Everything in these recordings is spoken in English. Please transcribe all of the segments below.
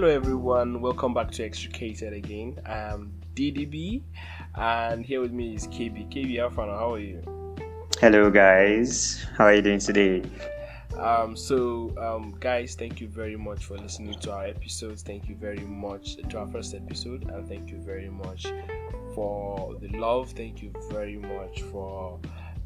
Hello everyone, welcome back to X-tricated again. I'm DDB and here with me is KB. KB, how are you? Hello guys, how are you doing today? Guys, thank you very much for listening to our episodes. Thank you very much to our first episode, and thank you very much for the love. Thank you very much for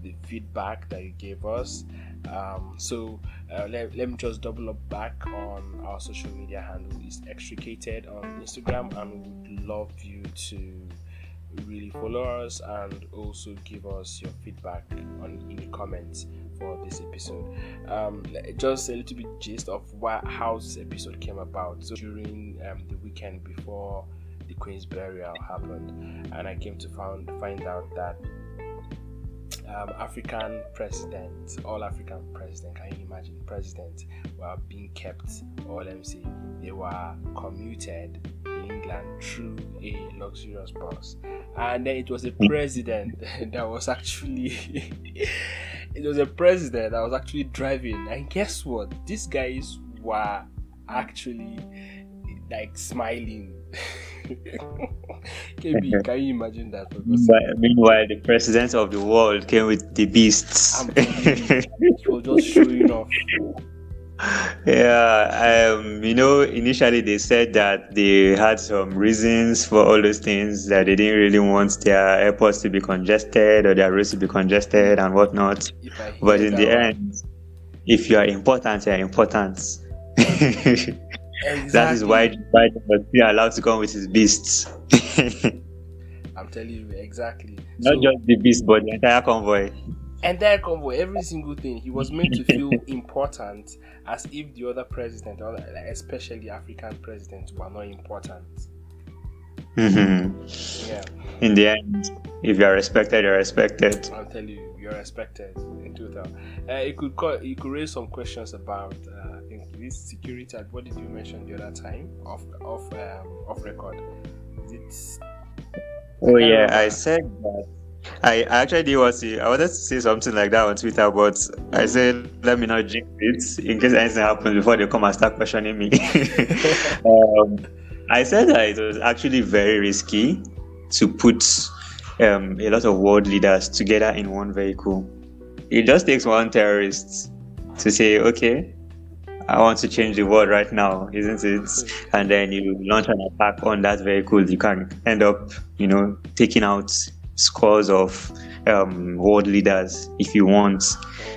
the feedback that you gave us. Let me just double up back on our social media handle. It's X-tricated on Instagram, and we would love you to really follow us and also give us your feedback in the comments for this episode. Just a little bit gist of how this episode came about. So during the weekend before the Queen's burial happened, and I came to find out that African presidents, all African presidents, can you imagine, presidents were being kept, or let me say, they were commuted in England through a luxurious bus. And then it was a president that was actually driving. And guess what? These guys were actually like smiling. Can you imagine that? Meanwhile, the president of the world came with the beasts. He was just showing off. Yeah, initially they said that they had some reasons for all those things, that they didn't really want their airports to be congested or their roads to be congested and whatnot. But in the end, if you are important, you are important. Exactly. That is why Biden was still allowed to come with his beasts. I'm telling you, exactly. Not just the beast, but the entire convoy. Every single thing. He was made to feel important, as if the other president, or especially African presidents, were not important. Mm-hmm. Yeah. In the end, if you are respected, you're respected. I'll tell you, you're respected in total. You could raise some questions about this security. What did you mention the other time? Off record. Is it? Oh yeah, I said that. I actually wanted to say something like that on Twitter, but I said let me not jinx it in case anything happens before they come and start questioning me. I said that it was actually very risky to put a lot of world leaders together in one vehicle. It just takes one terrorist to say, okay, I want to change the world right now, isn't it? And then you launch an attack on that vehicle. You can end up, taking out scores of world leaders if you want.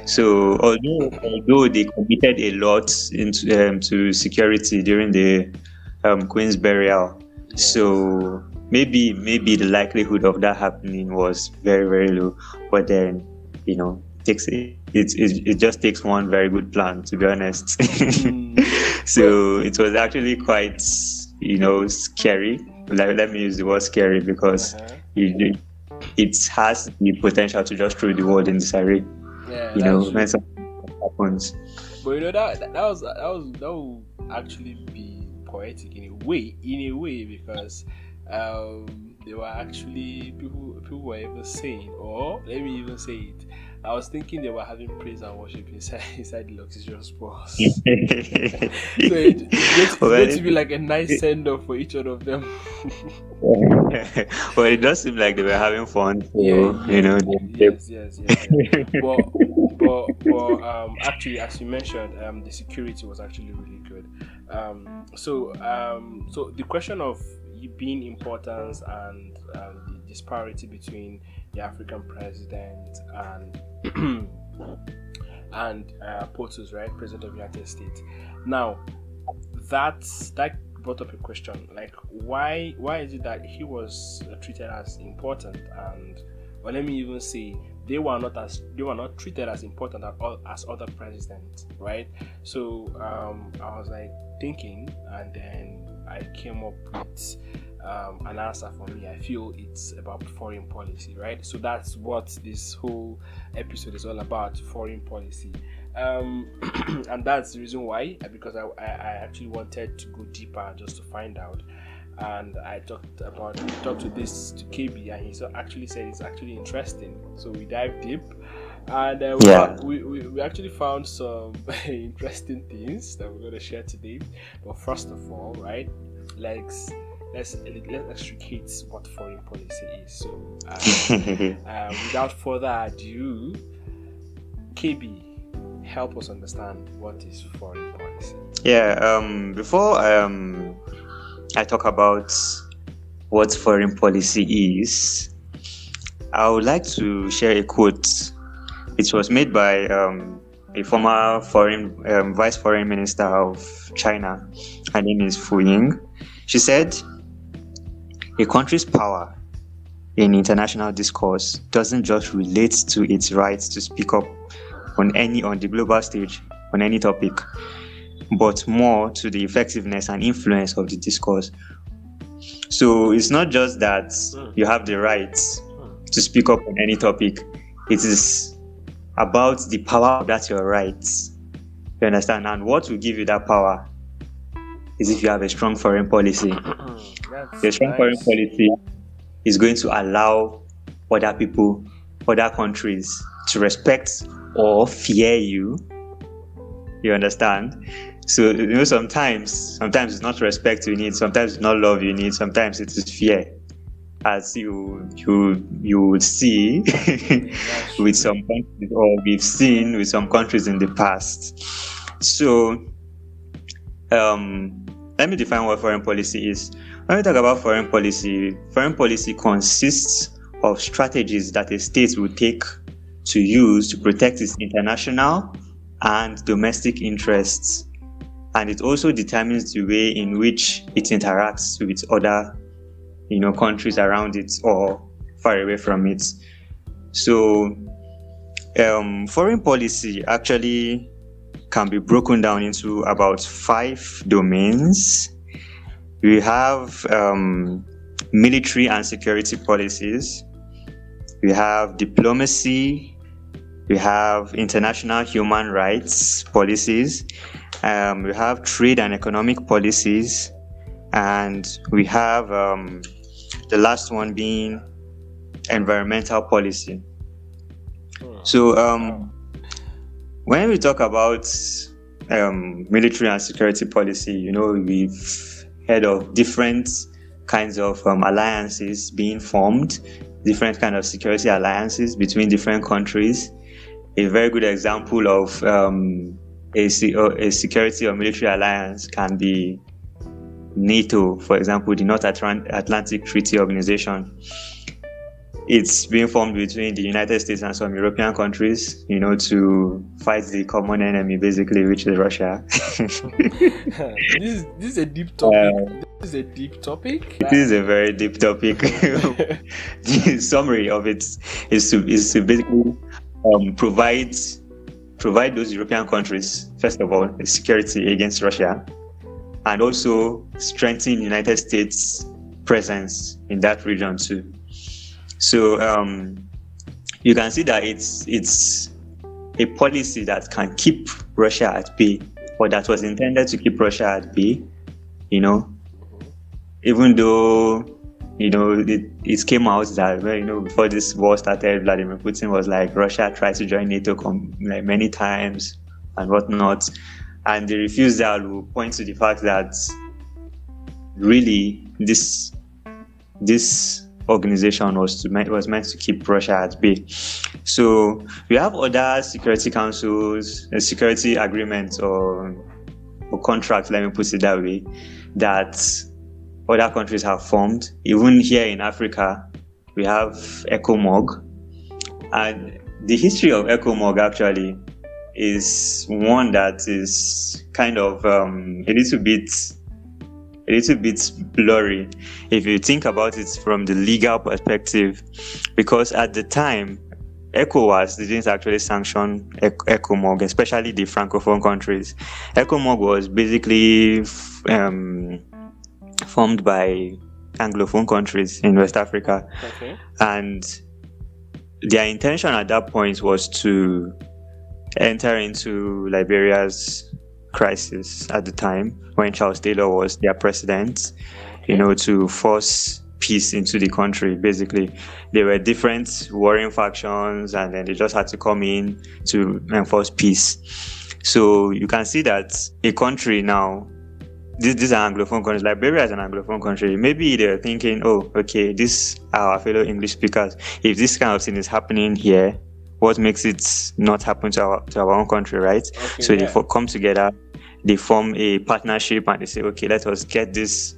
So although they committed a lot into to security during the Queen's burial, so maybe the likelihood of that happening was very, very low. But then it just takes one very good plan, to be honest. So it was actually quite scary. Let me use the word scary, because it has the potential to just throw the world in disarray. When something happens. But that will actually be poetic in a way, because they were actually people were even saying, or let me even say it, I was thinking they were having praise and worship inside the luxurious bus. So it's going to be like a nice send off for each one of them. Well, it does seem like they were having fun. So, Yes. But actually, as you mentioned, the security was actually really good. So the question of being important and the disparity between the African president and POTUS, right, President of the United States. Now, that brought up a question, like why is it that he was treated as important, or let me even say they were not treated as important as other presidents, right? So I was like thinking, and then I came up with an answer for me. I feel it's about foreign policy, right? So that's what this whole episode is all about, foreign policy. And that's the reason why, because I actually wanted to go deeper just to find out. And I talked to KB, and he actually said it's actually interesting. So we dive deep, And Yeah. we actually found some interesting things that we're going to share today. But first of all, right, let's let's extricate what foreign policy is. So, without further ado, KB, help us understand what is foreign policy. Yeah. Before I talk about what foreign policy is, I would like to share a quote. It was made by a former vice foreign minister of China. Her name is Fu Ying. She said, "A country's power in international discourse doesn't just relate to its right to speak up on the global stage on any topic, but more to the effectiveness and influence of the discourse." So it's not just that you have the right to speak up on any topic. It is about the power of that your rights. You understand? And what will give you that power is if you have a strong foreign policy. The strong foreign policy is going to allow other people, other countries to respect or fear you. You understand? So sometimes it's not respect you need, sometimes it's not love you need, sometimes it is fear. As you would see with some countries, or we've seen with some countries in the past. So let me define what foreign policy is. When we talk about foreign policy consists of strategies that a state will take to use to protect its international and domestic interests, and it also determines the way in which it interacts with other countries around it or far away from it. So foreign policy actually can be broken down into about 5 domains. We have military and security policies, we have diplomacy, we have international human rights policies, we have trade and economic policies, and we have the last one being environmental policy. So when we talk about military and security policy, we've heard of different kinds of alliances being formed, different kind of security alliances between different countries. A very good example of a security or military alliance can be NATO, for example, the North Atlantic Treaty Organization. It's being formed between the United States and some European countries, to fight the common enemy, basically, which is Russia. This is a deep topic. This is a deep topic. It is a very deep topic. The summary of it is to basically provide those European countries, first of all, security against Russia, and also strengthen United States presence in that region too. So you can see that it's a policy that can keep Russia at bay, or that was intended to keep Russia at bay, even though it came out that before this war started, Vladimir Putin was like, Russia tried to join NATO many times and whatnot, and the refusal will point to the fact that really this organization was meant to keep Russia at bay. So we have other security councils, security agreements or contracts, let me put it that way, that other countries have formed. Even here in Africa, we have ECOMOG. And the history of ECOMOG actually is one that is kind of a little bit blurry if you think about it from the legal perspective, because at the time ECOWAS didn't actually sanction ECOMOG, especially the Francophone countries. ECOMOG was basically formed by Anglophone countries in West Africa. Okay. And their intention at that point was to enter into Liberia's crisis at the time when Charles Taylor was their president, to force peace into the country. Basically, there were different warring factions, and then they just had to come in to enforce peace. So you can see that a country now, these are Anglophone countries. Liberia is an Anglophone country. Maybe they're thinking, oh, okay, this are our fellow English speakers. If this kind of thing is happening here, what makes it not happen to our own country, right? Okay, so they come together, they form a partnership, and they say, okay, let us get this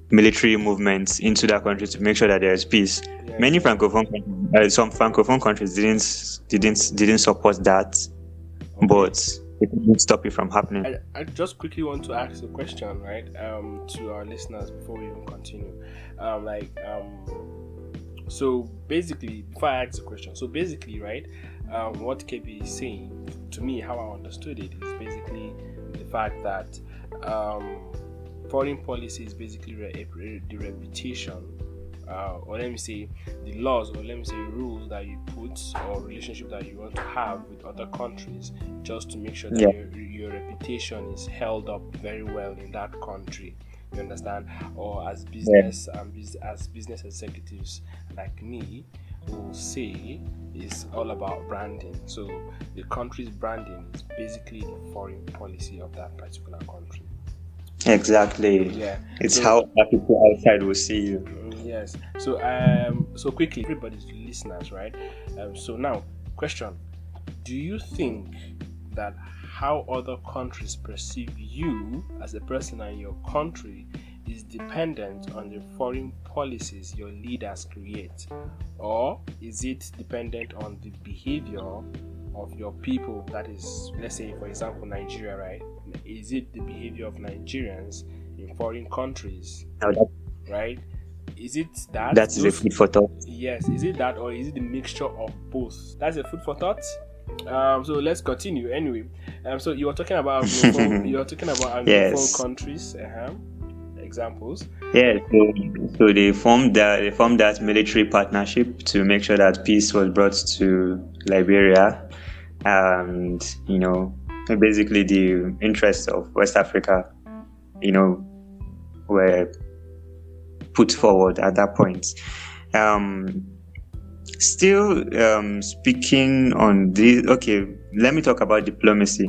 military movements into that country to make sure that there is peace. Many some francophone countries didn't support that, but it didn't stop it from happening. I just quickly want to ask a question, right? To our listeners before we even continue. So basically, before I ask the question, right? What KB is saying, to me, how I understood it is basically the fact that foreign policy is basically the reputation, or let me say the laws, or let me say rules that you put, or relationship that you want to have with other countries, just to make sure that your reputation is held up very well in that country. You understand? Or as business as business executives like me will say, is all about branding. So the country's branding is basically the foreign policy of that particular country. Exactly. Yeah. It's how people outside will see you. Yes. So so quickly, everybody's listeners, right? So now, question: do you think that how other countries perceive you as a person and your country is dependent on the foreign policies your leaders create, or is it dependent on the behavior of your people? That is, let's say, for example, Nigeria, right? Is it the behavior of Nigerians in foreign countries, right? Is it that? That is a food for thought. Yes. Is it that, or is it the mixture of both? That's a food for thought. So let's continue. Anyway, so you were talking about Anglophone countries. Examples. Yeah. So they formed that military partnership to make sure that peace was brought to Liberia, and basically the interests of West Africa, were put forward at that point. Still speaking on this, okay, let me talk about diplomacy.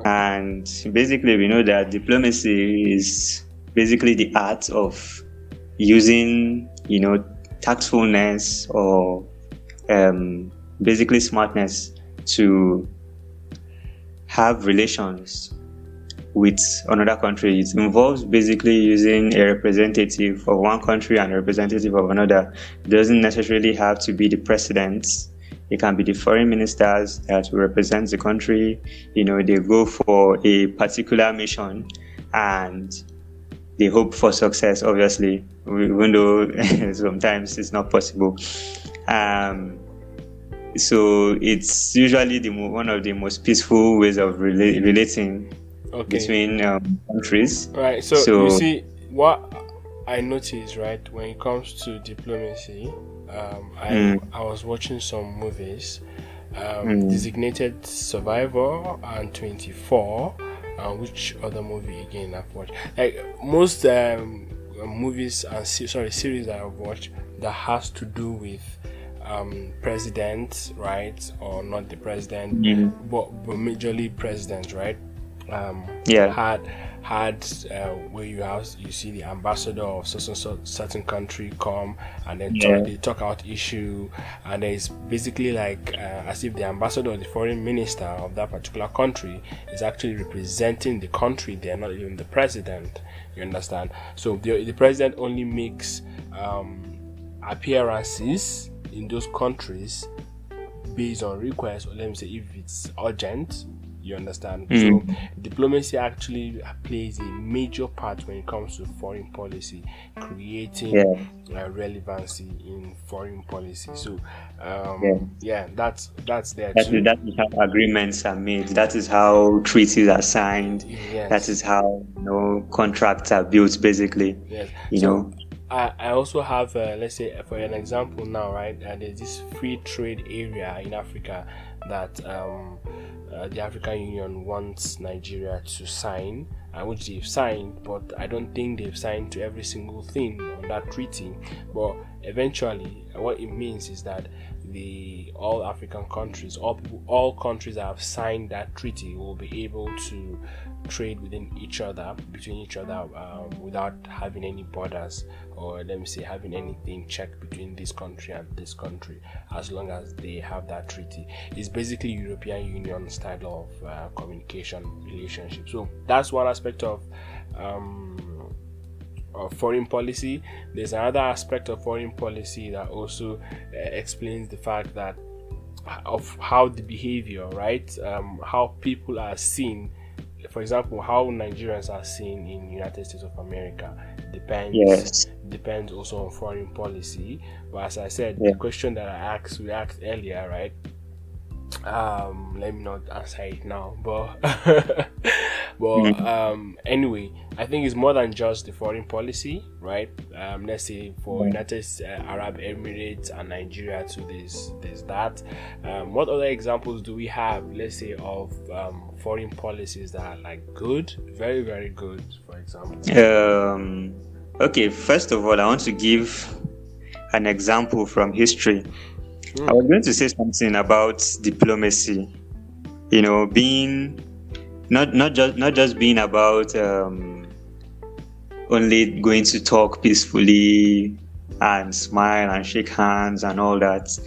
And basically, we know that diplomacy is basically the art of using, tactfulness or basically smartness to have relations with another country. It involves basically using a representative of one country and a representative of another. It doesn't necessarily have to be the president. It can be the foreign ministers that represent the country. They go for a particular mission and they hope for success, obviously, even though sometimes it's not possible. So it's usually one of the most peaceful ways of relating between countries. Right. So you see, what I noticed, right, when it comes to diplomacy, I was watching some movies, Designated Survivor and 24. Which other movie again I've watched? Like most movies and series that I've watched that has to do with president, right, or not the president, but majorly president, right? Had where you see the ambassador of certain country come and then they talk out issue, and it's basically like as if the ambassador or the foreign minister of that particular country is actually representing the country. They're not even the president. You understand? So the president only makes appearances in those countries based on request, or let me say if it's urgent. You understand? So diplomacy actually plays a major part when it comes to foreign policy, creating relevancy in foreign policy. So that's there too. That is how agreements are made. That is how treaties are signed. Yes. That is how contracts are built, basically. Yes. I also have, let's say, for an example now, right? There's this free trade area in Africa that the African Union wants Nigeria to sign, which they've signed, but I don't think they've signed to every single thing on that treaty. But eventually, what it means is that all African countries, all countries that have signed that treaty will be able to trade between each other, without having any borders, or let me say having anything checked between this country and this country, as long as they have that treaty. It's basically European Union style of communication relationship. So that's one aspect of foreign policy. There's another aspect of foreign policy that also explains the fact that of how the behavior, right, how people are seen. For example, how Nigerians are seen in United States of America depends also on foreign policy. But as I said, the question that we asked earlier, right? Let me not answer it now, but anyway, I think it's more than just the foreign policy, right? Let's say for United Arab Emirates and Nigeria too, there's that. What other examples do we have, let's say, of foreign policies that are like good, very, very good, for example? Okay, first of all, I want to give an example from history. I was going to say something about diplomacy, being not just being about only going to talk peacefully and smile and shake hands and all that,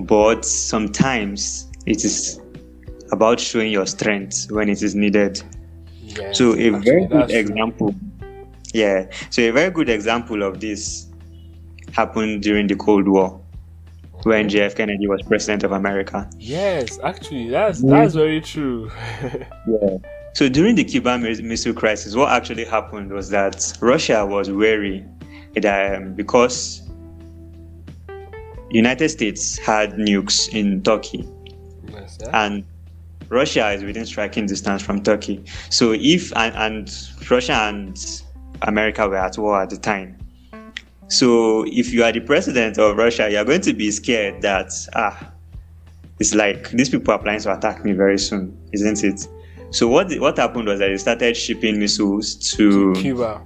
but sometimes it is about showing your strength when it is needed. Yes, so a very good example of this happened during the Cold War, when JF Kennedy was president of America. Yes, actually, that's very true. Yeah. So during the Cuban Missile Crisis, what actually happened was that Russia was wary that because United States had nukes in Turkey, and Russia is within striking distance from Turkey. So if and Russia and America were at war at the time. So if you are the president of Russia, you are going to be scared that it's like these people are planning to attack me very soon, isn't it? So what happened was that they started shipping missiles to Cuba.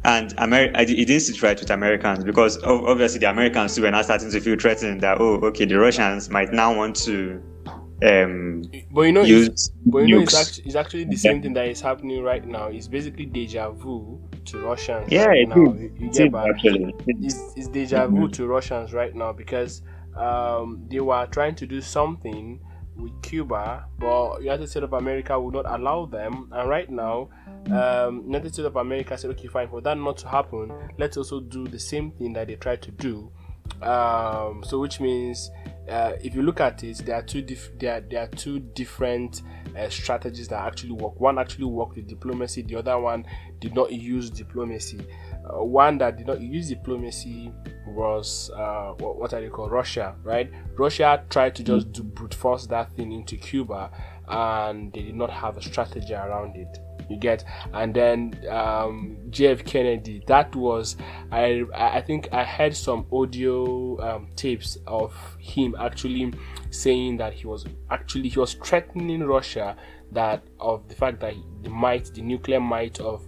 And it didn't sit right with Americans, because obviously the Americans too were now starting to feel threatened that the Russians might now want to it's actually the same thing that is happening right now. It's basically deja vu to Russians. Yeah, right now. It's deja vu to Russians right now, because they were trying to do something with Cuba, but United States of America would not allow them. And right now, United States of America said, okay, fine, for that not to happen, let's also do the same thing that they tried to do. So which means, if you look at it, there are two different strategies that actually work. One actually worked with diplomacy, the other one did not use diplomacy. One that did not use diplomacy was what I call Russia, right? Russia tried to just brute force that thing into Cuba, and they did not have a strategy around it. You get, and then JF Kennedy. That was I think I heard some audio tapes of him actually saying that he was threatening Russia, that of the fact that the nuclear might of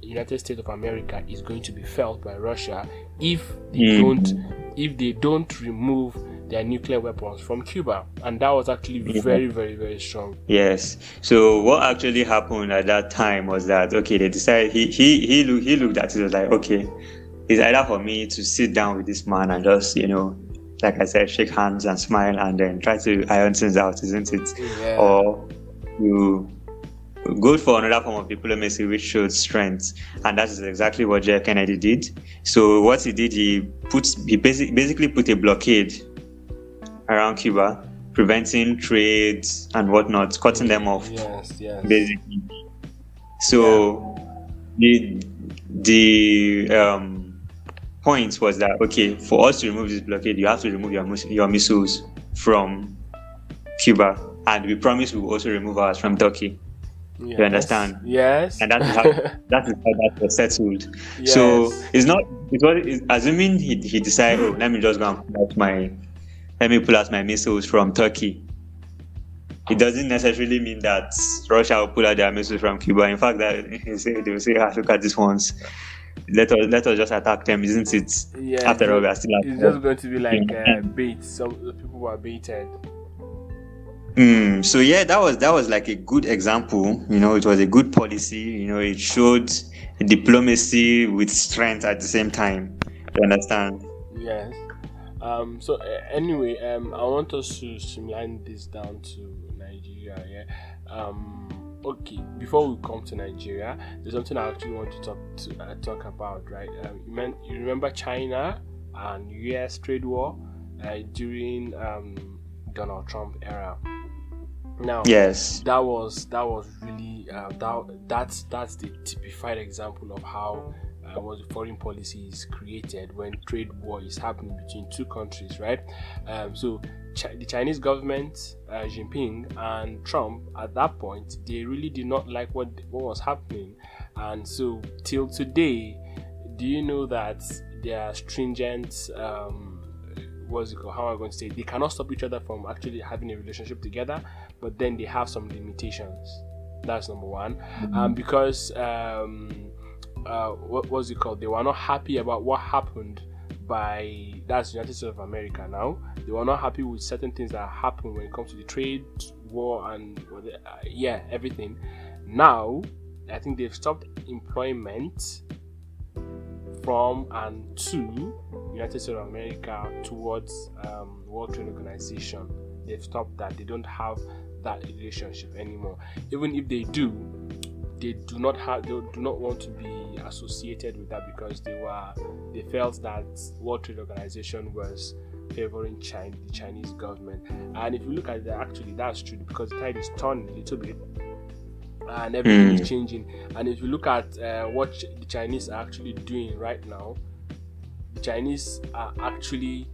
United States of America is going to be felt by Russia if they don't remove their nuclear weapons from Cuba. And that was actually very, very, very strong. Yes. So what actually happened at that time was that they decided he looked at it, was like, okay, it's either for me to sit down with this man and just like I said, shake hands and smile and then try to iron things out, isn't it? Yeah. Or you go for another form of diplomacy which showed strength, and that is exactly what JF Kennedy did. So what he did, he basically put a blockade around Cuba, preventing trade and whatnot, cutting them off. Yes. Basically. So the point was that for us to remove this blockade, you have to remove your missiles from Cuba, and we promise we will also remove ours from Turkey. Yes. You understand? Yes. And that is how that was settled. Yes. So assuming he decided, let me just go and pull out my missiles from Turkey. it doesn't necessarily mean that Russia will pull out their missiles from Cuba. In fact, that they will say, look at these ones. Let us just attack them, isn't it? Yeah, After all, we are still at it's war. just going to be like bait. Some people were baited. So yeah, that was like a good example. It was a good policy. It showed diplomacy with strength at the same time. You understand? Yes. So anyway, I want us to streamline this down to Nigeria. Yeah. Okay. Before we come to Nigeria, there's something I actually want to talk about. Right. You remember China and U.S. trade war during Donald Trump era. Now, yes, that was really that's the typified example of how what the foreign policy is created when trade war is happening between two countries, right? So the Chinese government, Xi Jinping and Trump, at that point, they really did not like what was happening, and so till today, do you know that there are stringent what's it called? How am I going to say? They cannot stop each other from actually having a relationship together, but then they have some limitations. That's number one. Because what was it called? They were not happy about what happened that's the United States of America now. They were not happy with certain things that happened when it comes to the trade war and everything. Now, I think they've stopped employment from and to United States of America towards World Trade Organization. They've stopped that. They don't have that relationship anymore. Even if they do not want to be associated with that because they felt that World Trade Organization was favoring the Chinese government. And if you look at it, actually that's true because the tide is turning a little bit and everything is changing. And if you look at what the Chinese are actually doing right now, the Chinese are actually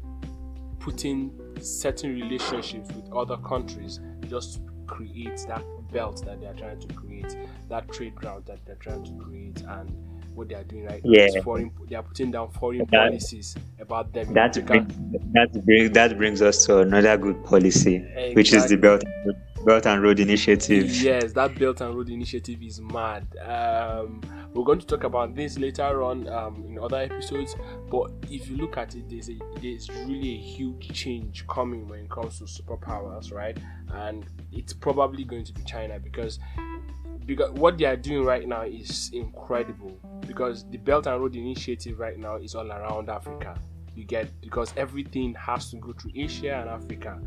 putting certain relationships with other countries just to create that belt that they are trying to create, that trade route that they're trying to create. And what they are doing right now is they are putting down foreign policies about them. That brings us to another good policy, exactly, which is the Belt and Road Initiative. Yes, that Belt and Road Initiative is mad. We're going to talk about this later on in other episodes, but if you look at it, there's really a huge change coming when it comes to superpowers, right? And it's probably going to be China because what they are doing right now is incredible, because the Belt and Road Initiative right now is all around Africa. Because everything has to go through Asia and Africa.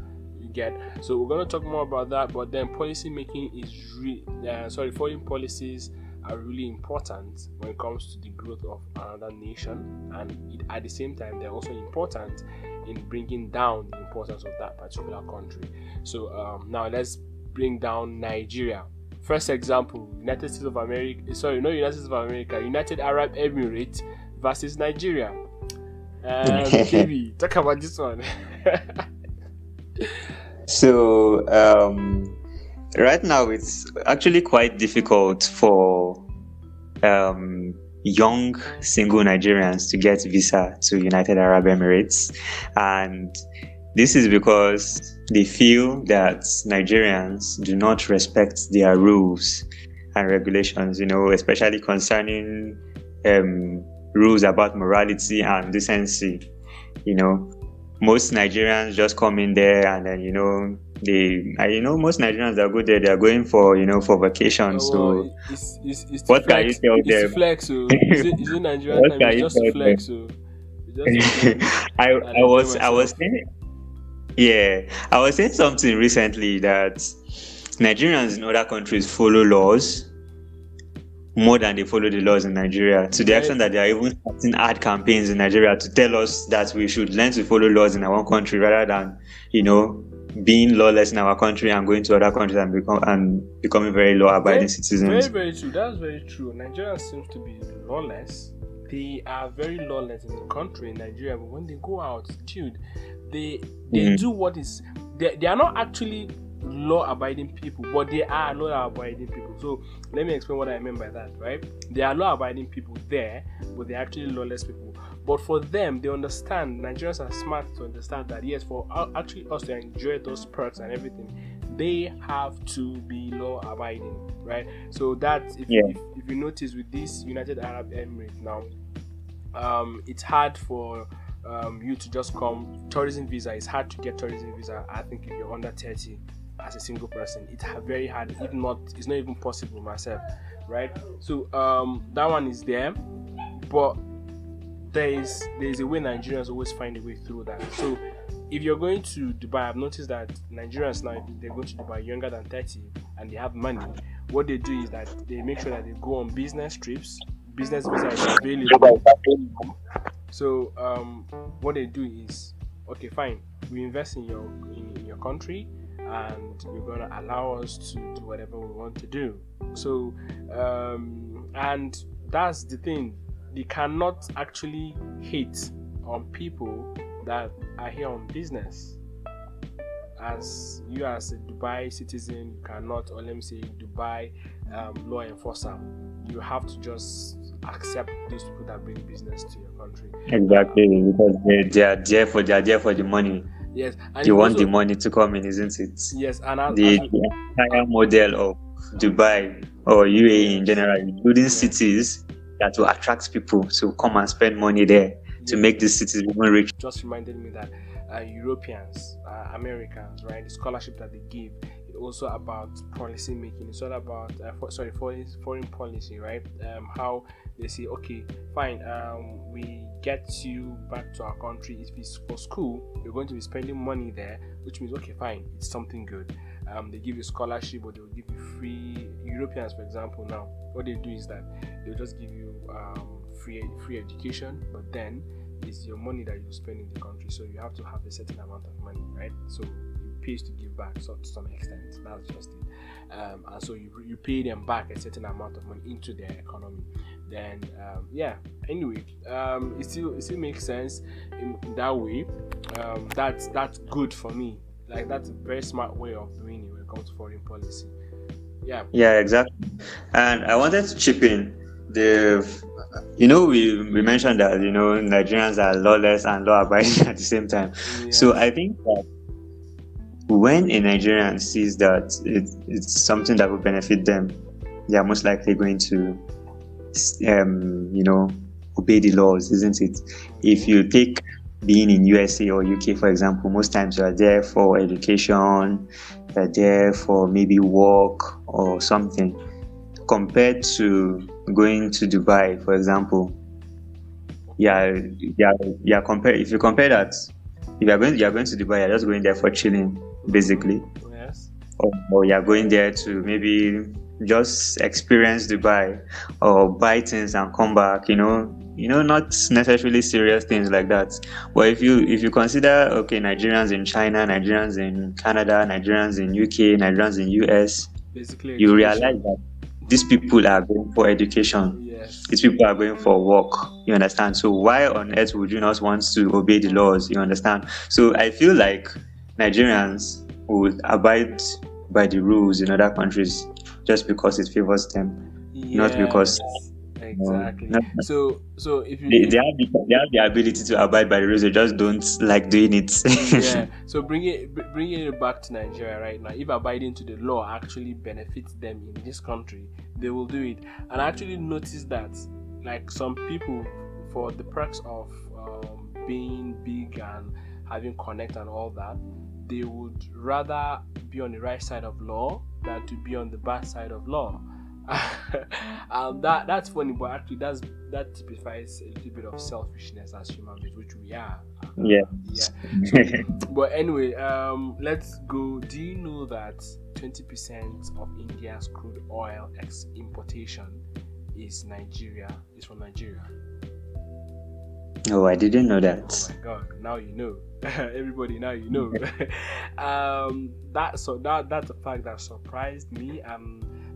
So we're going to talk more about that, but then policy making is foreign policies are really important when it comes to the growth of another nation, and at the same time they're also important in bringing down the importance of that particular country. So now let's bring down Nigeria. First example, United Arab Emirates versus Nigeria. KB, talk about this one. So right now it's actually quite difficult for young single Nigerians to get visa to United Arab Emirates, and this is because they feel that Nigerians do not respect their rules and regulations, especially concerning rules about morality and decency. Most Nigerians just come in there and then, most Nigerians that go there, they are going for vacation. So it's what can you tell them? It's flex. So is it Nigerian time? It's just to flex. So I was saying something recently that Nigerians in other countries follow laws more than they follow the laws in Nigeria, to the extent that they are even starting ad campaigns in Nigeria to tell us that we should learn to follow laws in our own country rather than, being lawless in our country and going to other countries and becoming very law-abiding citizens. Very, very true. That's very true. Nigerians seem to be lawless. They are very lawless in the country in Nigeria, but when they go out, dude, they do what is. They are not actually law-abiding people, but they are law-abiding people. So let me explain what I mean by that, right? They are law-abiding people there, but they're actually lawless people. But for them, they understand, Nigerians are smart to understand that, yes, for actually us to enjoy those perks and everything, they have to be law abiding, right? So that if you notice with this United Arab Emirates now, it's hard for you to just come. Tourism visa, it's hard to get tourism visa. I think if you're under 30 as a single person, it's very hard. If not, it's not even possible myself, right? So that one is there, but there is a way Nigerians always find a way through that. So if you're going to Dubai, I've noticed that Nigerians now, if they're going to Dubai younger than 30 and they have money, what they do is that they make sure that they go on business trips. Business visa is available. So what they do is, okay, fine, we invest in your country, and you're gonna allow us to do whatever we want to do. So and that's the thing, they cannot actually hate on people that are here on business. As you as a Dubai citizen, you cannot, or let me say Dubai law enforcer, you have to just accept those people that bring business to your country. Exactly, because they are there for the money. Yes, and you want the money to come in, isn't it? Yes, and the entire model of Dubai or UAE in general, including cities that will attract people to come and spend money there to make the cities even rich. Just reminded me that Europeans, Americans, right, the scholarship that they give, it's also about policy making. It's all about foreign policy, right? How they say, okay, fine, we get you back to our country. If it's for school, you're going to be spending money there, which means, okay, fine, it's something good. They give you scholarship, or they'll give you free. Europeans, for example, now what they do is that they'll just give you free education, but then it's your money that you spend in the country, so you have to have a certain amount of money, right? So it pays to give back, so to some extent, that's just it. And so you pay them back a certain amount of money into their economy. Then anyway, it still makes sense in that way. That's good for me. Like, that's a very smart way of doing it when it comes to foreign policy. Yeah, exactly. And I wanted to chip in. We mentioned that Nigerians are lawless and law abiding at the same time. Yes. So I think that when a Nigerian sees that it's something that will benefit them, they are most likely going to obey the laws, isn't it? If you take being in USA or UK, for example, most times you are there for education, you are there for maybe work or something, compared to going to Dubai, for example. If you compare that, if you are going to Dubai, you're just going there for chilling, basically. Yes. Or you're going there to maybe just experience Dubai or buy things and come back, not necessarily serious things like that. But if you consider, okay, Nigerians in China, Nigerians in Canada, Nigerians in UK, Nigerians in US, basically, you realize that these people are going for education. Yes. These people are going for work. You understand? So why on earth would you not want to obey the laws? You understand? So I feel like Nigerians would abide by the rules in other countries just because it favors them, not because. Exactly. So if they have the ability to abide by the rules, they just don't like doing it. Yeah. So bringing it back to Nigeria right now, if abiding to the law actually benefits them in this country, they will do it. And I actually noticed that, like, some people, for the perks of being big and having connect and all that, they would rather be on the right side of law than to be on the bad side of law. That's funny, but actually that typifies a little bit of selfishness as human beings, which we are. So, but anyway, let's go. Do you know that 20% of India's crude oil importation is from Nigeria? Oh, I didn't know that. Oh my God! Now you know. Everybody, now you know. That's a fact that surprised me.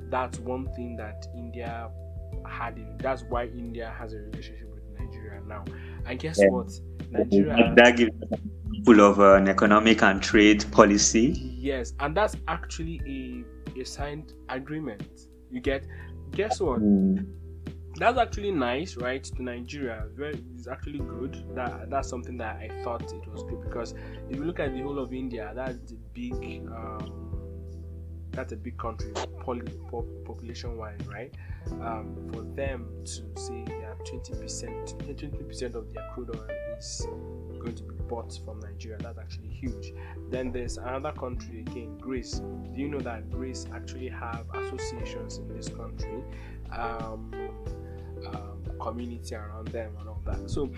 That's one thing that India had. That's why India has a relationship with Nigeria now. And guess what? Nigeria, that gives us an example of an economic and trade policy. Yes, and that's actually a signed agreement. You get? Guess what? That's actually nice, right? To Nigeria, it's actually good. That's something that I thought it was good, because if you look at the whole of India, that's the big that's a big country, population-wise, right? For them to say that 20% of their crude oil is going to be bought from Nigeria, that's actually huge. Then there's another country again, Greece. Do you know that Greece actually have associations in this country? Community around them and all that. So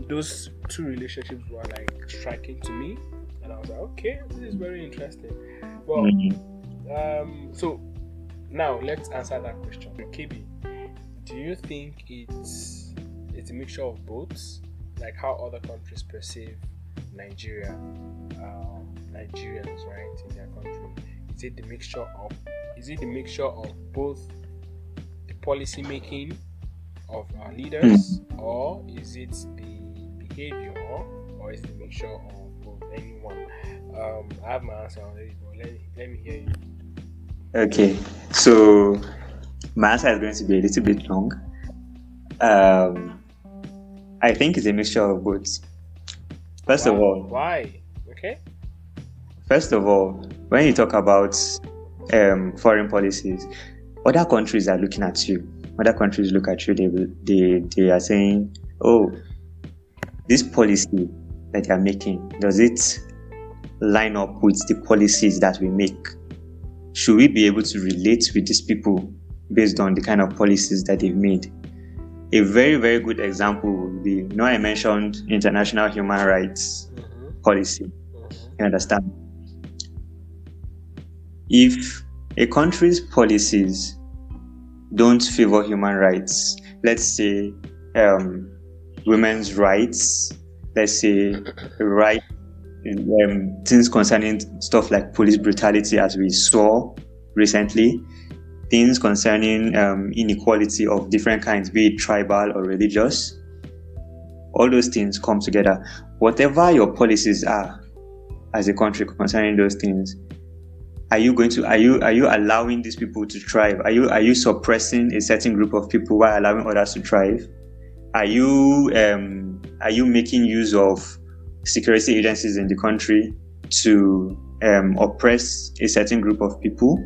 those two relationships were like striking to me, and I was like, okay, this is very interesting. Well, so now let's answer that question. KB, do you think it's a mixture of both, like how other countries perceive Nigeria, Nigerians, right, in their country? Is it the mixture of both the policy making of our leaders, or is it the behavior, or is it a mixture of both? Anyone? I have my answer already, but let me hear you. Okay, so my answer is going to be a little bit long. I think it's a mixture of both. First of all, why? Okay. First of all, when you talk about foreign policies, other countries are looking at you. Other countries look at you. They are saying, "Oh, this policy that you are making, does it line up with the policies that we make? Should we be able to relate with these people based on the kind of policies that they've made?" A very, very good example would be, I mentioned international human rights policy. You understand? If a country's policies don't favor human rights, let's say women's rights, let's say things concerning stuff like police brutality, as we saw recently, things concerning inequality of different kinds, be it tribal or religious, all those things come together. Whatever your policies are as a country concerning those things, are you allowing these people to thrive? Are you suppressing a certain group of people while allowing others to thrive? Are you making use of security agencies in the country to oppress a certain group of people?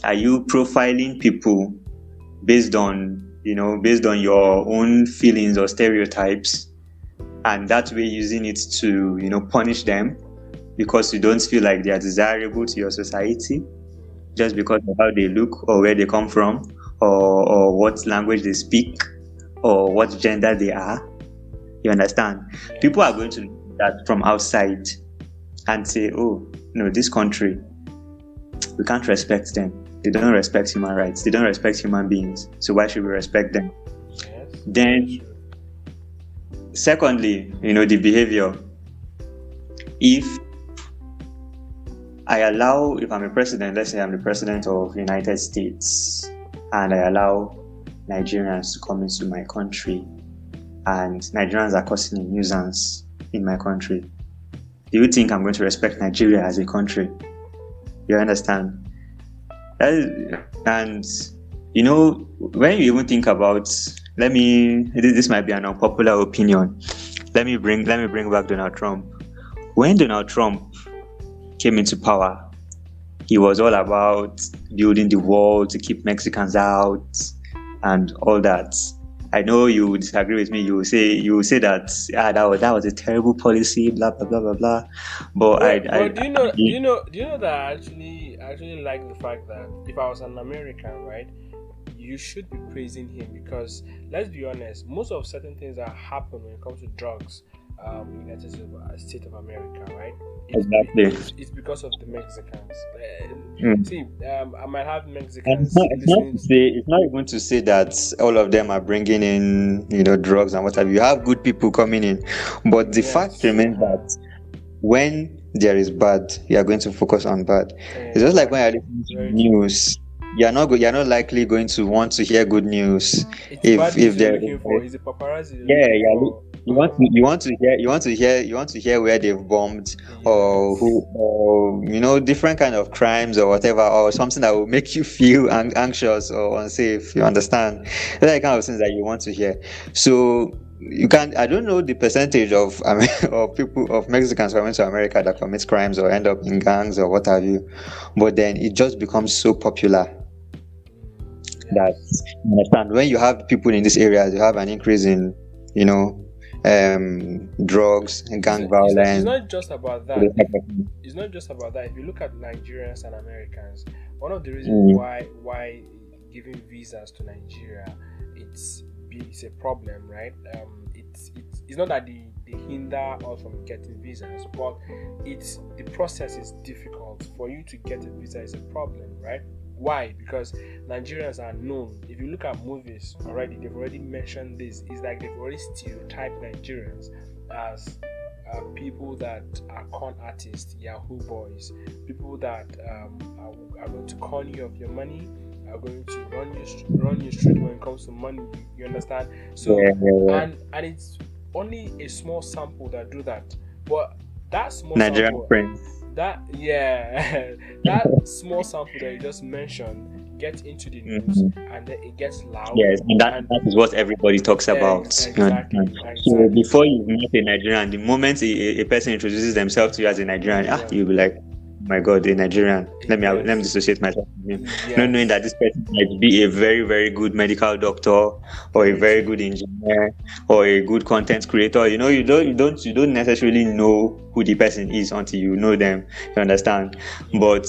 Are you profiling people based on your own feelings or stereotypes, and that way using it to punish them because you don't feel like they are desirable to your society, just because of how they look or where they come from or what language they speak or what gender they are? You understand? Yeah. People are going to look at that from outside and say, "Oh, no, this country, we can't respect them. They don't respect human rights. They don't respect human beings. So why should we respect them?" Yes. Then, secondly, the behavior. If I'm a president, let's say I'm the president of the United States, and I allow Nigerians to come into my country, and Nigerians are causing a nuisance in my country, do you think I'm going to respect Nigeria as a country? You understand? And when you even think about, this might be an unpopular opinion. Let me bring back Donald Trump. When Donald Trump came into power, he was all about building the wall to keep Mexicans out and all that. I know you would disagree with me. You will say that that was a terrible policy, blah blah blah blah blah. But do you know that I actually like the fact that if I was an American, right, you should be praising him, because let's be honest, most of certain things that happen when it comes to drugs in the United States of America, right? It's because of the Mexicans. See, I might have Mexicans. It's not even to say that all of them are bringing in, drugs and what have you. You have good people coming in, but the fact remains that when there is bad, you are going to focus on bad. It's just like when you're listening to news. You're not likely going to want to hear good news. If they're looking for is the paparazzi. You want to hear where they've bombed, or who, or different kind of crimes or whatever, or something that will make you feel anxious or unsafe. You understand? Those are the kind of things that you want to hear. So you can, I don't know the percentage of of people, of Mexicans coming to America that commit crimes or end up in gangs or what have you, but then it just becomes so popular that, Yes. you understand, when you have people in these areas, you have an increase in, you know, drugs and gang It's violence. not just about that. It's not just about that. If you look at Nigerians and Americans, one of the reasons why giving visas to Nigeria it's a problem, right? It's not that they hinder us from getting visas, but it's the process is difficult. For you to get a visa is a problem, right? Why? Because Nigerians are known. If you look at movies already, they've already mentioned this. It's like they've already stereotyped Nigerians as people that are con artists, Yahoo boys, people that are going to con you of your money, are going to run you straight when it comes to money. You understand? So and it's only a small sample that do that, but that small Nigerian sample, friends. that that small sample that you just mentioned gets into the news and then it gets loud. Yes, and that is what everybody talks about. Exactly. So before you meet a Nigerian, the moment a person introduces themselves to you as a Nigerian, you'll be like, oh my God, a Nigerian. Let me dissociate myself from him. Yes. Not knowing that this person might be a very, very good medical doctor or a very good engineer or a good content creator. You know, you don't necessarily know who the person is until you know them. You understand? But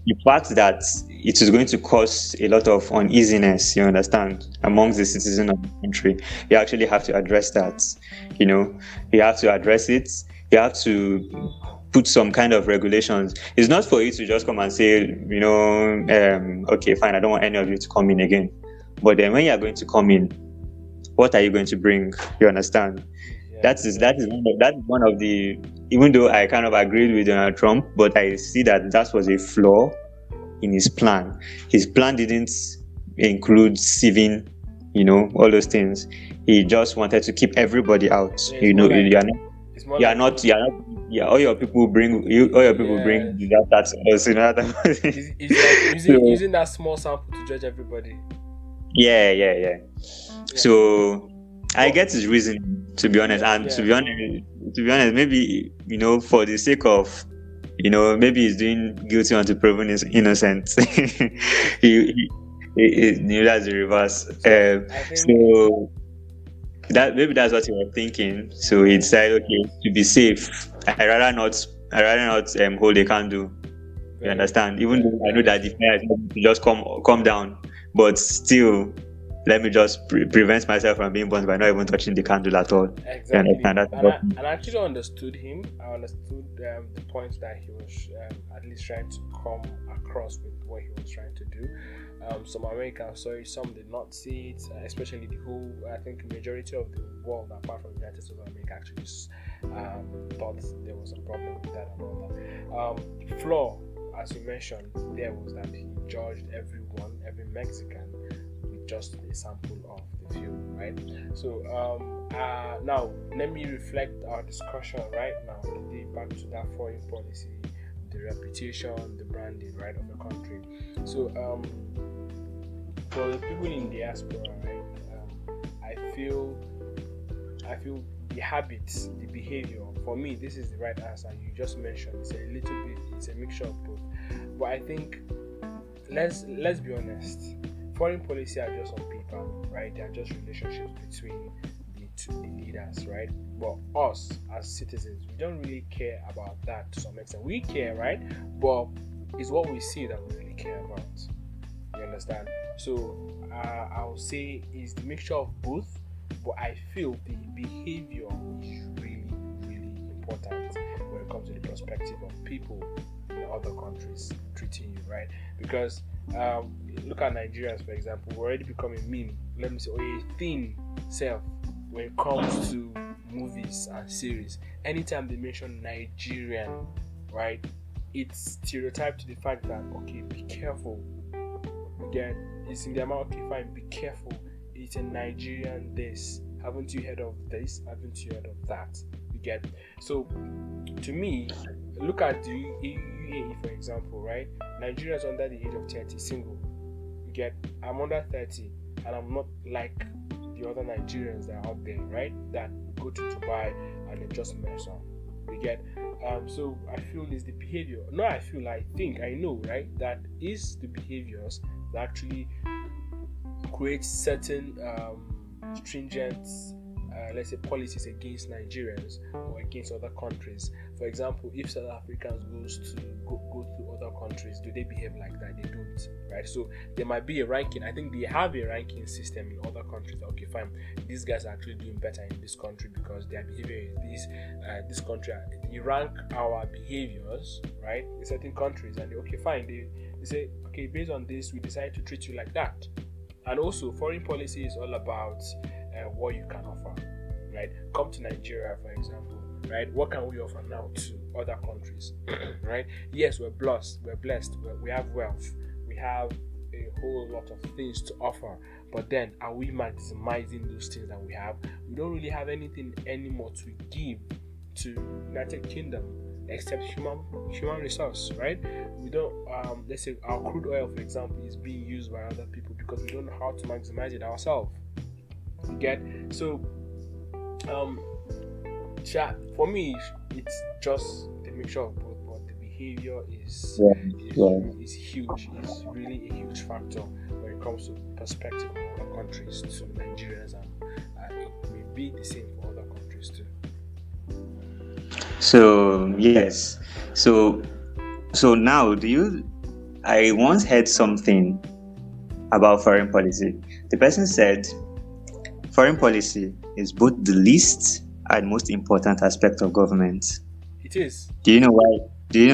the fact that it is going to cause a lot of uneasiness, you understand, amongst the citizens of the country, you actually have to address that. You know, you have to address it. You have to put some kind of regulations. It's not for you to just come and say, you know, okay, fine, I don't want any of you to come in again. But then when you are going to come in, what are you going to bring? You understand? That is one of the, even though I kind of agreed with Donald Trump, but I see that was a flaw in his plan. His plan didn't include sieving, you know, all those things. He just wanted to keep everybody out. You know, all your people bring that's also it's like using that small sample to judge everybody. Yeah. So I get his reason, to be honest, and to be honest, maybe, you know, for the sake of, you know, maybe he's doing guilty until proven is innocent. he that's the reverse. So that maybe that's what he was thinking. So he decided, okay, to be safe, I rather not hold a candle. You understand? Even though I know that the fire is not to just come down, but still, let me just prevent myself from being burned by not even touching the candle at all. Exactly. And I actually understood him. I understood the points that he was at least trying to come across with what he was trying to do. Some Americans saw it, some did not see it, especially the whole, I think, majority of the world, apart from the United States of America, actually thought there was a problem with that and all that. Flaw, as you mentioned, there was that he judged every Mexican, just a sample of the film, right? So now let me reflect our discussion right now back to that foreign policy, the reputation, the branding, right, of the country. So for the people in diaspora, right, I feel the habits, the behavior, for me, this is the right answer. You just mentioned it's a mixture of both. But I think let's be honest. Foreign policy are just on paper, right? They are just relationships between the leaders, right? But us as citizens, we don't really care about that to some extent. We care, right? But it's what we see that we really care about. You understand? So I would say it's the mixture of both, but I feel the behavior is really, really important when it comes to the perspective of people in other countries treating you, right? Because look at Nigerians, for example, we're already becoming meme. Let me say, a thin self when it comes to movies and series. Anytime they mention Nigerian, right, it's stereotyped to the fact that, okay, be careful. Again, it's in the amount, okay, fine, be careful. It's a Nigerian this. Haven't you heard of this? Haven't you heard of that? You get? So, to me, look at the UAE, for example, right? Nigerians under the age of 30, single. You get? I'm under 30, and I'm not like the other Nigerians that are out there, right? That go to Dubai and they just mess up. You get so I feel it's the behavior. No, I think I know, right? That is the behaviors that actually create certain stringent let's say policies against Nigerians or against other countries. For example, if South Africans go to other countries, do they behave like that? They don't, right? So there might be a ranking. I think they have a ranking system in other countries. Okay, fine, these guys are actually doing better in this country because their behavior is this country. They rank our behaviors, right, in certain countries, and okay, fine, they say, okay, based on this, we decide to treat you like that. And also, foreign policy is all about what you can offer, right? Come to Nigeria, for example, right? What can we offer now to other countries, right? Yes, we're blessed, we have wealth, we have a whole lot of things to offer, but then are we maximizing those things that we have? We don't really have anything anymore to give to United Kingdom except human resource, right? We don't let's say our crude oil, for example, is being used by other people because we don't know how to maximize it ourselves. You get? So for me, it's just the mixture of both, but the behavior is huge. It's really a huge factor when it comes to perspective of other countries to Nigerians, and it may be the same for other countries too. So yes, so now I once heard something about foreign policy. The person said foreign policy is both the least and most important aspect of government. It is. Do you know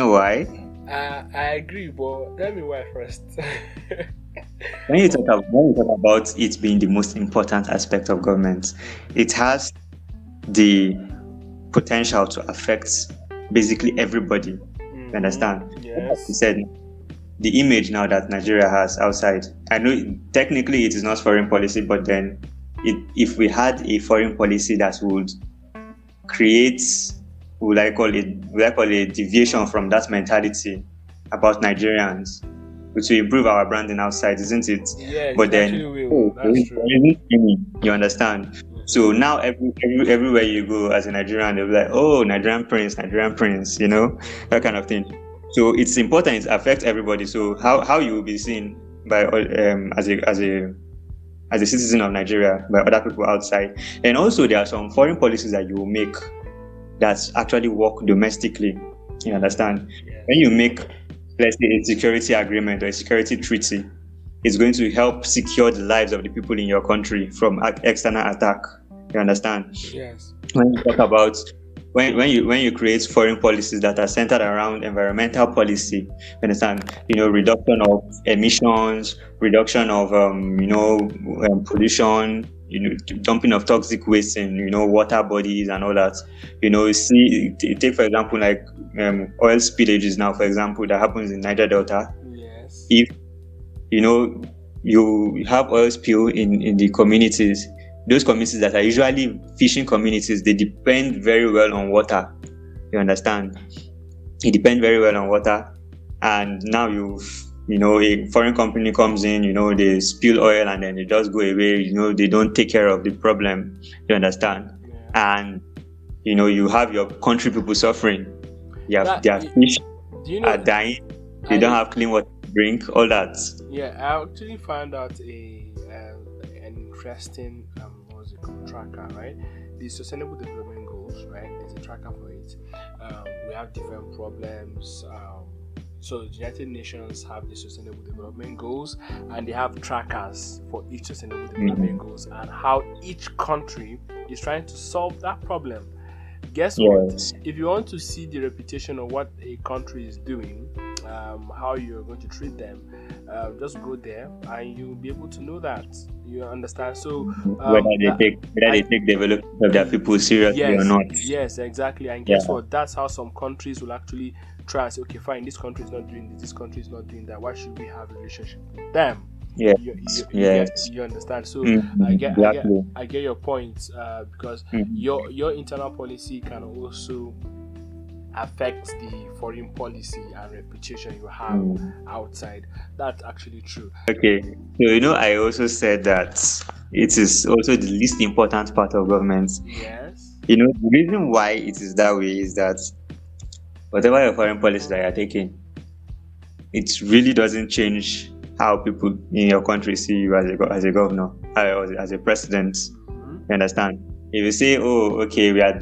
why? I agree, but tell me why first. When you talk about it being the most important aspect of government, it has the potential to affect basically everybody. You understand? Yes. You said the image now that Nigeria has outside. I know technically it is not foreign policy, but then if we had a foreign policy that would create, would I call it deviation from that mentality about Nigerians, which will improve our branding outside, isn't it? Yeah, but then that's true. You understand? So now everywhere you go as a Nigerian, they'll be like, oh, Nigerian prince, you know, that kind of thing. So it's important, it affects everybody. So how you will be seen by as a citizen of Nigeria by other people outside. And also there are some foreign policies that you will make that actually work domestically. You understand? Yeah. When you make, let's say, a security agreement or a security treaty, it's going to help secure the lives of the people in your country from external attack. You understand? Yes. When you talk about when you create foreign policies that are centered around environmental policy, you understand? Reduction of emissions, reduction of pollution, dumping of toxic waste in water bodies and all that. Take for example like oil spillages now, for example, that happens in Niger Delta. Yes. If you have oil spill in the communities, those communities that are usually fishing communities, they depend very well on water. You understand? They depend very well on water. And now a foreign company comes in, they spill oil and then they just go away. They don't take care of the problem. You understand? Yeah. And you have your country people suffering. Their fish are dying. They don't have clean water to drink. All that. Yeah, I actually found out an interesting tracker, right? The Sustainable Development Goals, right? There's a tracker for it. We have different problems. So the United Nations have the Sustainable Development Goals, and they have trackers for each Sustainable Development Goals and how each country is trying to solve that problem. Guess what? If you want to see the reputation of what a country is doing, how you're going to treat them, just go there and you'll be able to know that. You understand? So whether they take development of their people seriously or not. Yes, exactly. And guess what? That's how some countries will actually try and say, okay, fine, this country is not doing this country is not doing that. Why should we have a relationship with them? You understand? So I get your point, because your internal policy can also affect the foreign policy and reputation you have outside. That's actually true. Okay. So, I also said that it is also the least important part of government. Yes. The reason why it is that way is that whatever your foreign policy that you're taking, it really doesn't change how people in your country see you as a governor, or as a president. You understand? If you say, oh, okay, we are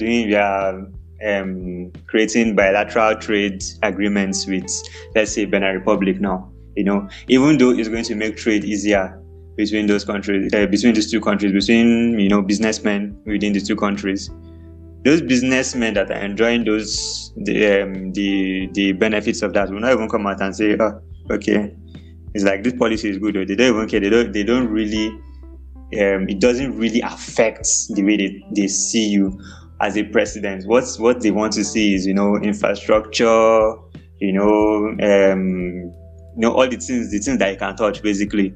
creating bilateral trade agreements with, let's say, Benin Republic now, even though it's going to make trade easier between those countries, between these two countries, between, businessmen within the two countries, those businessmen that are enjoying the benefits of that will not even come out and say, oh, okay, it's like this policy is good, or they don't even care. They don't really. It doesn't really affect the way they see you as a president. What they want to see is, infrastructure, all the things that you can touch, basically.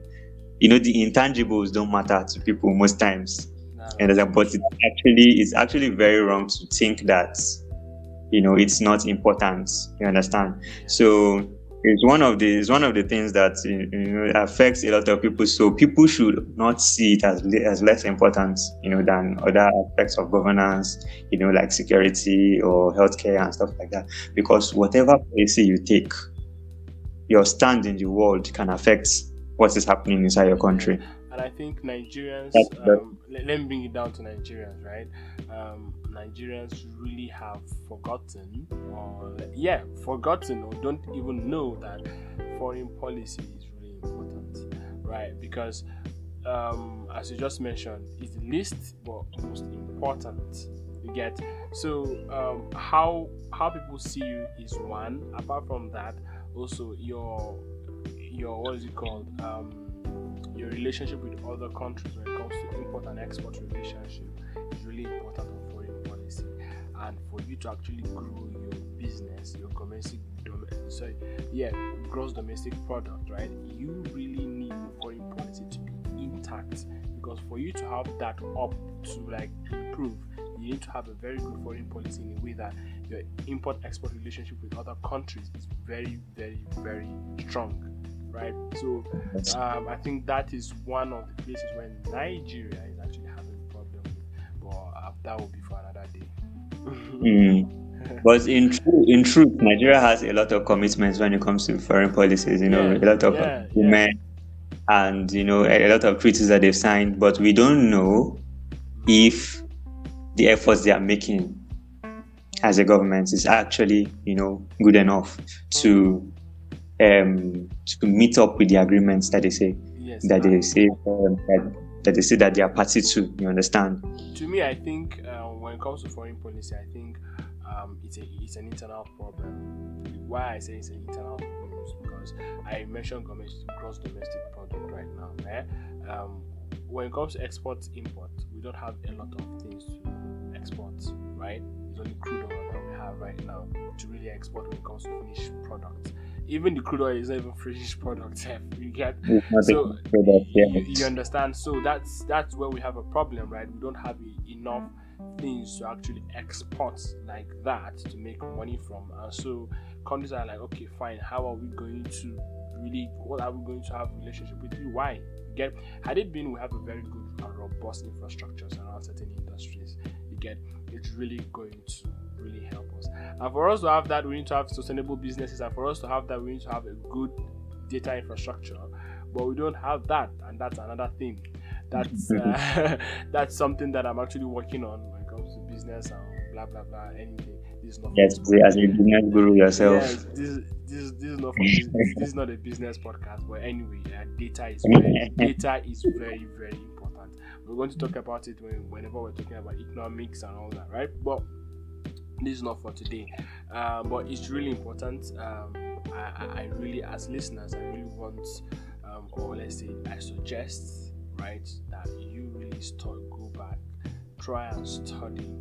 The intangibles don't matter to people most times. But it's actually very wrong to think that, it's not important. You understand? So it's one of the things that affects a lot of people. So people should not see it as less important, than other aspects of governance, like security or healthcare and stuff like that. Because whatever policy you take, your stand in the world can affect what is happening inside your country. And I think Nigerians, let me bring it down to Nigerians, right? Nigerians really have forgotten or don't even know that foreign policy is really important, right? Because as you just mentioned, it's the least but most important. You get? So how people see you is one. Apart from that, also your what is it called? Your relationship with other countries when it comes to import and export relationship is really important on foreign policy. And for you to actually grow your business, your gross domestic product, right? You really need your foreign policy to be intact, because for you to have that up to improve, you need to have a very good foreign policy in a way that your import-export relationship with other countries is very, very, very strong. Right, so I think that is one of the places where Nigeria is actually having a problem with, but that will be for another day. But in truth, Nigeria has a lot of commitments when it comes to foreign policies. A lot of women, and a lot of treaties that they've signed, but we don't know if the efforts they are making as a government is actually good enough to meet up with the agreements that they say that they say that they are party to. You understand? To me, I think when it comes to foreign policy, I think it's an internal problem. Why I say it's an internal problem is because I mentioned gross domestic product right now. When it comes to export import, we don't have a lot of things to export, right? It's only crude oil that we have right now to really export when it comes to finished products. Even the crude oil is not even finished product. You get? So you understand? So that's where we have a problem, right? We don't have enough things to actually export like that to make money from. So countries are like, okay, fine. What are we going to have a relationship with you? Why? Get? Had it been, we have a very good and robust infrastructures around certain industries. You get? It's really going to really help us. And for us to have that, we need to have sustainable businesses, and for us to have that, we need to have a good data infrastructure. But we don't have that, and that's another thing. That's that's something that I'm actually working on when it comes to business and blah blah blah. Anything. This is not as a business guru yourself. Yes, this is not this is not a business podcast. But anyway, data is very very important. We're going to talk about it whenever we're talking about economics and all that, right? But this is not for today, but it's really important. I really, as listeners, I really want, or let's say, I suggest, right, that you really go back, try and study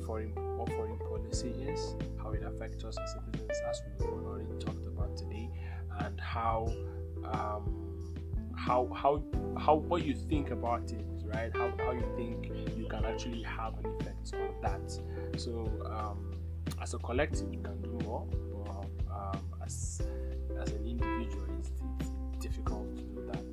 what foreign policy is, how it affects us as citizens, as we already talked about today, and how what you think about it, right? How you think you can actually have an effect on that. So as a collective we can do more, but as an individual it's difficult to do that.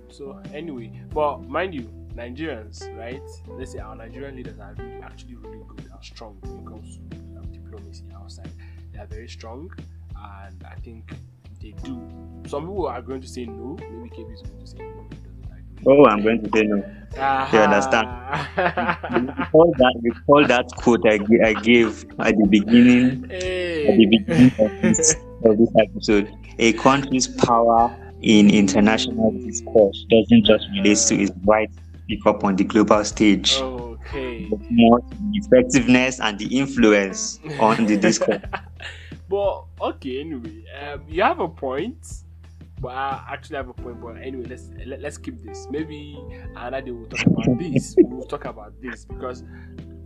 So anyway, but mind you, Nigerians, right? Let's say our Nigerian leaders are actually really good and strong when it comes to diplomacy outside. They are very strong, and I think they do. Some people are going to say no. Maybe KB is going to say no. He doesn't agree. Oh, I'm going to say no. You understand? Recall that quote I gave at the beginning. Hey. At the beginning of this episode. A country's power in international discourse doesn't just relate to its right to speak up on the global stage. Okay. But more to the effectiveness and the influence on the discourse. But okay, anyway, you have a point. But I actually have a point. But anyway, let's keep this. Maybe another day we'll talk about this. We'll talk about this because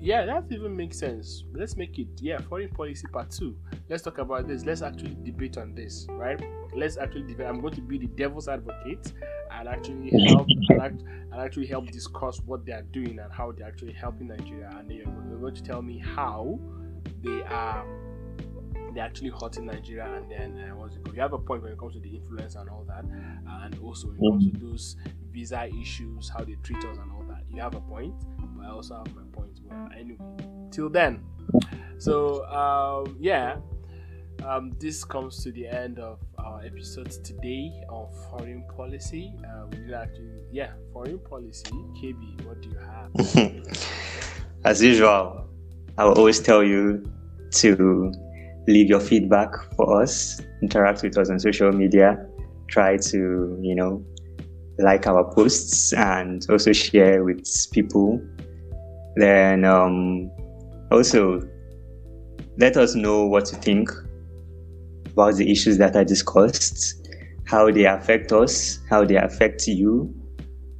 that even makes sense. Let's make it foreign policy part 2. Let's talk about this. Let's actually debate on this, right? Let's actually debate. I'm going to be the devil's advocate and actually help and actually help discuss what they are doing and how they're actually helping Nigeria. And you're going to tell me how they're actually hurting Nigeria, and then you have a point when it comes to the influence and all that, and also when it comes to those visa issues, how they treat us and all that. You have a point, but I also have my point. Well, anyway, till then, so this comes to the end of our episode today on foreign policy. Foreign policy. KB, what do you have? As usual, I will always tell you to leave your feedback for us, interact with us on social media, try to, like our posts and also share with people. Then also let us know what you think about the issues that I discussed, how they affect us, how they affect you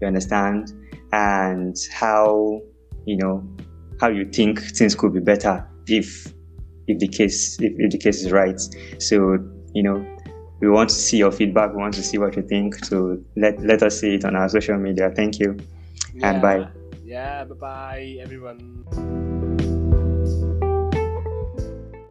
understand, and how you think things could be better if the case is right. So we want to see your feedback, we want to see what you think, so let us see it on our social media. Thank you and bye. Bye everyone.